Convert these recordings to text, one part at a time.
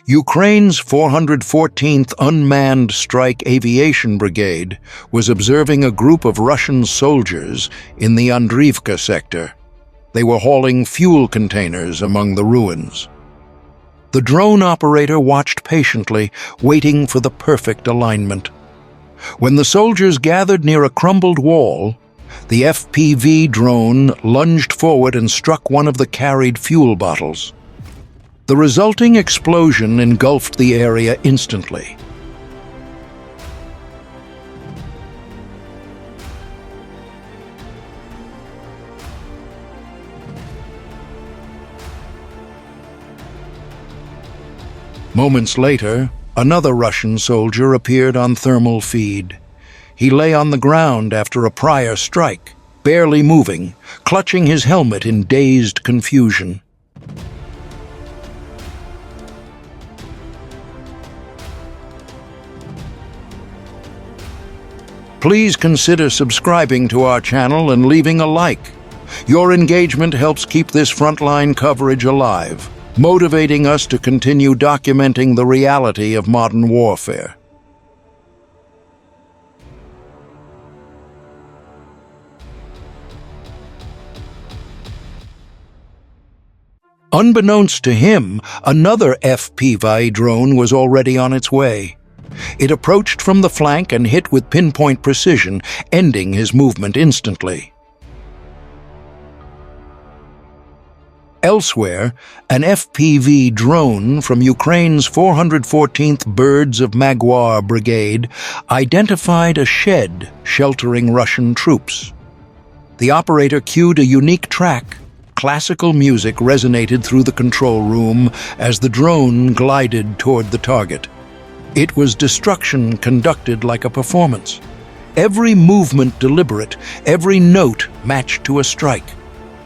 Ukraine's 414th Unmanned Strike Aviation Brigade was observing a group of Russian soldiers in the Andriivka sector. They were hauling fuel containers among the ruins. The drone operator watched patiently, waiting for the perfect alignment. When the soldiers gathered near a crumbled wall, the FPV drone lunged forward and struck one of the carried fuel bottles. The resulting explosion engulfed the area instantly. Moments later, another Russian soldier appeared on thermal feed. He lay on the ground after a prior strike, barely moving, clutching his helmet in dazed confusion. Please consider subscribing to our channel and leaving a like. Your engagement helps keep this frontline coverage alive, motivating us to continue documenting the reality of modern warfare. Unbeknownst to him, another FPV drone was already on its way. It approached from the flank and hit with pinpoint precision, ending his movement instantly. Elsewhere, an FPV drone from Ukraine's 414th Birds of Magwar Brigade identified a shed sheltering Russian troops. The operator cued a unique track. Classical music resonated through the control room as the drone glided toward the target. It was destruction conducted like a performance. Every movement deliberate, every note matched to a strike.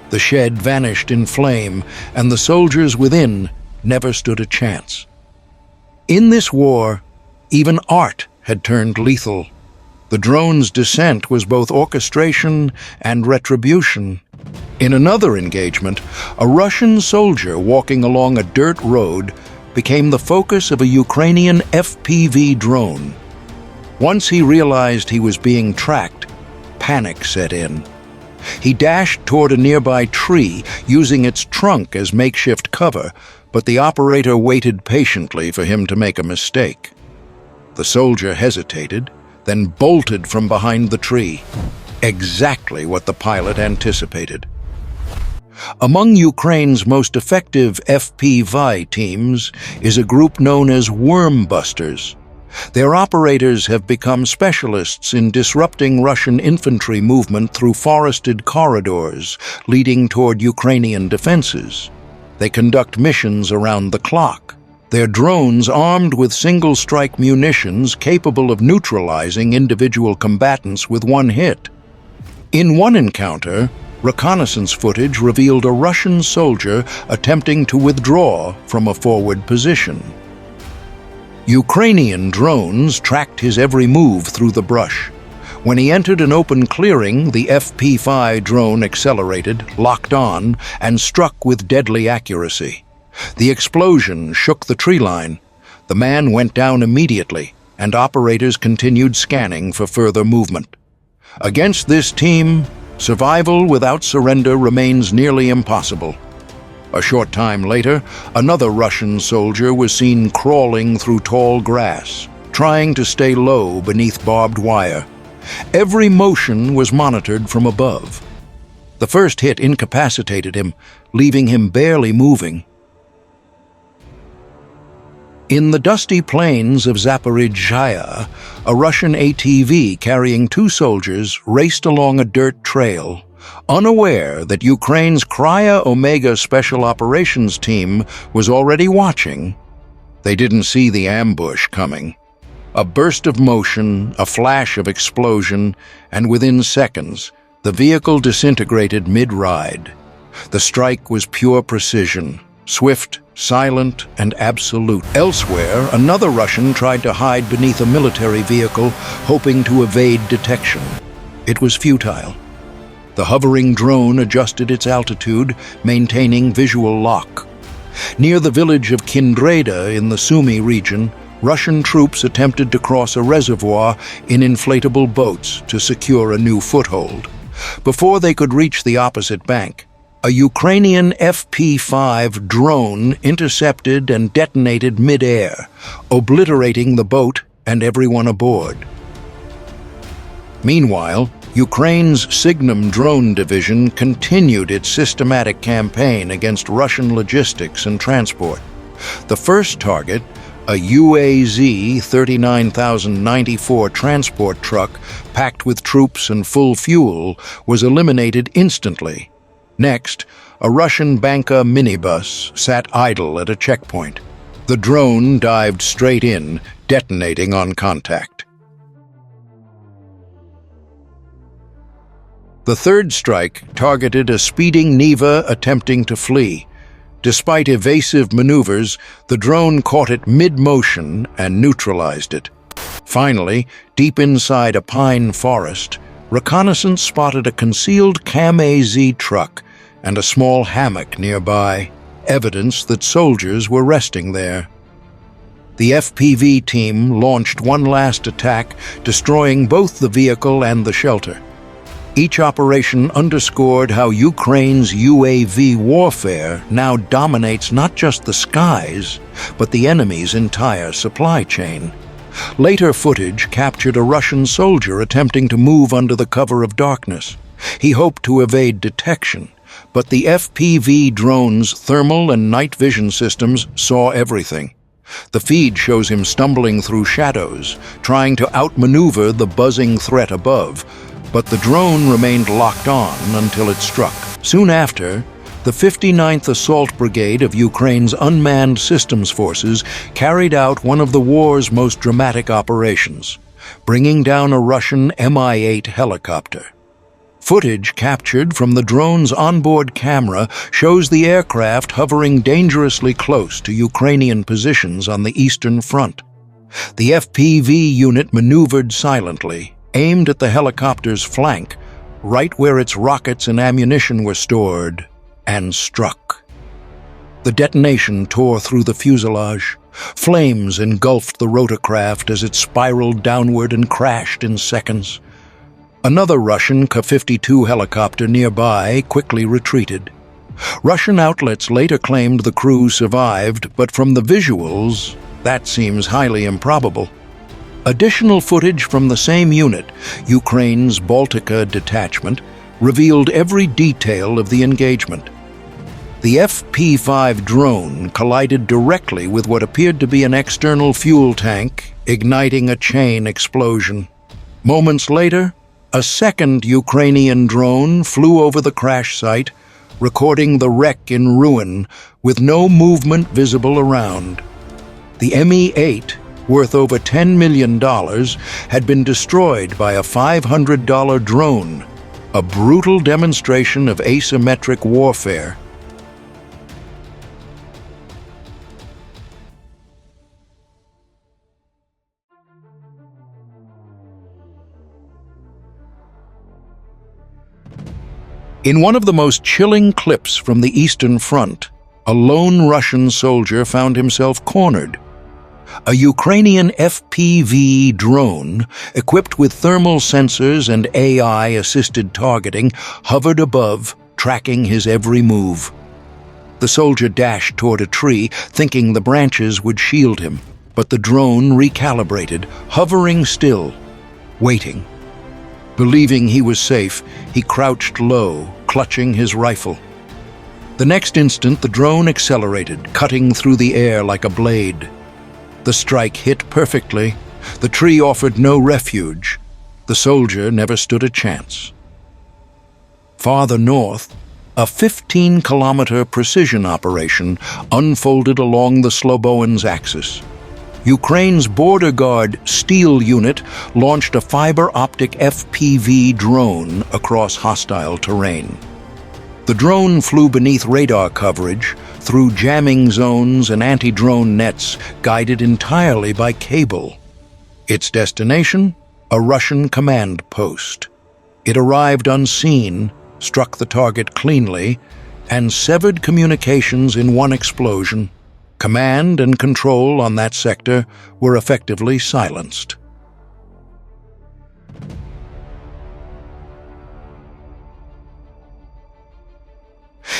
The shed vanished in flame, and the soldiers within never stood a chance. In this war, even art had turned lethal. The drone's descent was both orchestration and retribution. In another engagement, a Russian soldier walking along a dirt road became the focus of a Ukrainian FPV drone. Once he realized he was being tracked, panic set in. He dashed toward a nearby tree, using its trunk as makeshift cover, but the operator waited patiently for him to make a mistake. The soldier hesitated, then bolted from behind the tree. Exactly what the pilot anticipated. Among Ukraine's most effective FPV teams is a group known as Worm Busters. Their operators have become specialists in disrupting Russian infantry movement through forested corridors leading toward Ukrainian defenses. They conduct missions around the clock. Their drones armed with single-strike munitions capable of neutralizing individual combatants with one hit. In one encounter, reconnaissance footage revealed a Russian soldier attempting to withdraw from a forward position. Ukrainian drones tracked his every move through the brush. When he entered an open clearing, the FP5 drone accelerated, locked on, and struck with deadly accuracy. The explosion shook the tree line. The man went down immediately, and operators continued scanning for further movement. Against this team, survival without surrender remains nearly impossible. A short time later, another Russian soldier was seen crawling through tall grass, trying to stay low beneath barbed wire. Every motion was monitored from above. The first hit incapacitated him, leaving him barely moving. In the dusty plains of Zaporizhzhia, a Russian ATV carrying 2 soldiers raced along a dirt trail, unaware that Ukraine's Krya Omega Special Operations Team was already watching. They didn't see the ambush coming. A burst of motion, a flash of explosion, and within seconds, the vehicle disintegrated mid-ride. The strike was pure precision, swift, silent, and absolute. Elsewhere, another Russian tried to hide beneath a military vehicle, hoping to evade detection. It was futile. The hovering drone adjusted its altitude, maintaining visual lock. Near the village of Kindreda in the Sumy region, Russian troops attempted to cross a reservoir in inflatable boats to secure a new foothold. Before they could reach the opposite bank, a Ukrainian FP-5 drone intercepted and detonated mid-air, obliterating the boat and everyone aboard. Meanwhile, Ukraine's Signum drone division continued its systematic campaign against Russian logistics and transport. The first target, a UAZ 39094 transport truck packed with troops and full fuel, was eliminated instantly. Next, a Russian Banka minibus sat idle at a checkpoint. The drone dived straight in, detonating on contact. The third strike targeted a speeding Neva attempting to flee. Despite evasive maneuvers, the drone caught it mid-motion and neutralized it. Finally, deep inside a pine forest, reconnaissance spotted a concealed Cam-AZ truck and a small hammock nearby, evidence that soldiers were resting there. The FPV team launched one last attack, destroying both the vehicle and the shelter. Each operation underscored how Ukraine's UAV warfare now dominates not just the skies, but the enemy's entire supply chain. Later footage captured a Russian soldier attempting to move under the cover of darkness. He hoped to evade detection, but the FPV drone's thermal and night vision systems saw everything. The feed shows him stumbling through shadows, trying to outmaneuver the buzzing threat above, but the drone remained locked on until it struck. Soon after, the 59th Assault Brigade of Ukraine's Unmanned Systems Forces carried out one of the war's most dramatic operations, bringing down a Russian Mi-8 helicopter. Footage captured from the drone's onboard camera shows the aircraft hovering dangerously close to Ukrainian positions on the Eastern Front. The FPV unit maneuvered silently, aimed at the helicopter's flank, right where its rockets and ammunition were stored, and struck. The detonation tore through the fuselage. Flames engulfed the rotorcraft as it spiraled downward and crashed in seconds. Another Russian Ka-52 helicopter nearby quickly retreated. Russian outlets later claimed the crew survived, but from the visuals, that seems highly improbable. Additional footage from the same unit, Ukraine's Baltica detachment, revealed every detail of the engagement. The FP-5 drone collided directly with what appeared to be an external fuel tank, igniting a chain explosion. Moments later, a second Ukrainian drone flew over the crash site, recording the wreck in ruin with no movement visible around. The Mi-8, worth over $10 million, had been destroyed by a $500 drone, a brutal demonstration of asymmetric warfare. In one of the most chilling clips from the Eastern Front, a lone Russian soldier found himself cornered. A Ukrainian FPV drone, equipped with thermal sensors and AI-assisted targeting, hovered above, tracking his every move. The soldier dashed toward a tree, thinking the branches would shield him, but the drone recalibrated, hovering still, waiting. Believing he was safe, he crouched low, clutching his rifle. The next instant, the drone accelerated, cutting through the air like a blade. The strike hit perfectly. The tree offered no refuge. The soldier never stood a chance. Farther north, a 15-kilometer precision operation unfolded along the Sloboan's axis. Ukraine's border guard Steel unit launched a fiber-optic FPV drone across hostile terrain. The drone flew beneath radar coverage, through jamming zones and anti-drone nets, guided entirely by cable. Its destination? A Russian command post. It arrived unseen, struck the target cleanly, and severed communications in one explosion. Command and control on that sector were effectively silenced.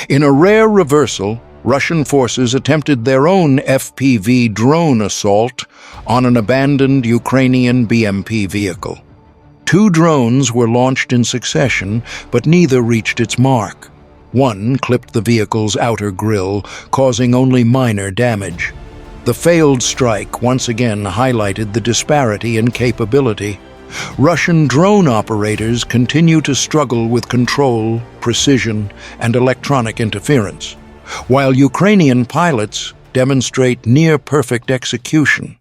In a rare reversal, Russian forces attempted their own FPV drone assault on an abandoned Ukrainian BMP vehicle. 2 drones were launched in succession, but neither reached its mark. One clipped the vehicle's outer grille, causing only minor damage. The failed strike once again highlighted the disparity in capability. Russian drone operators continue to struggle with control, precision, and electronic interference, while Ukrainian pilots demonstrate near-perfect execution.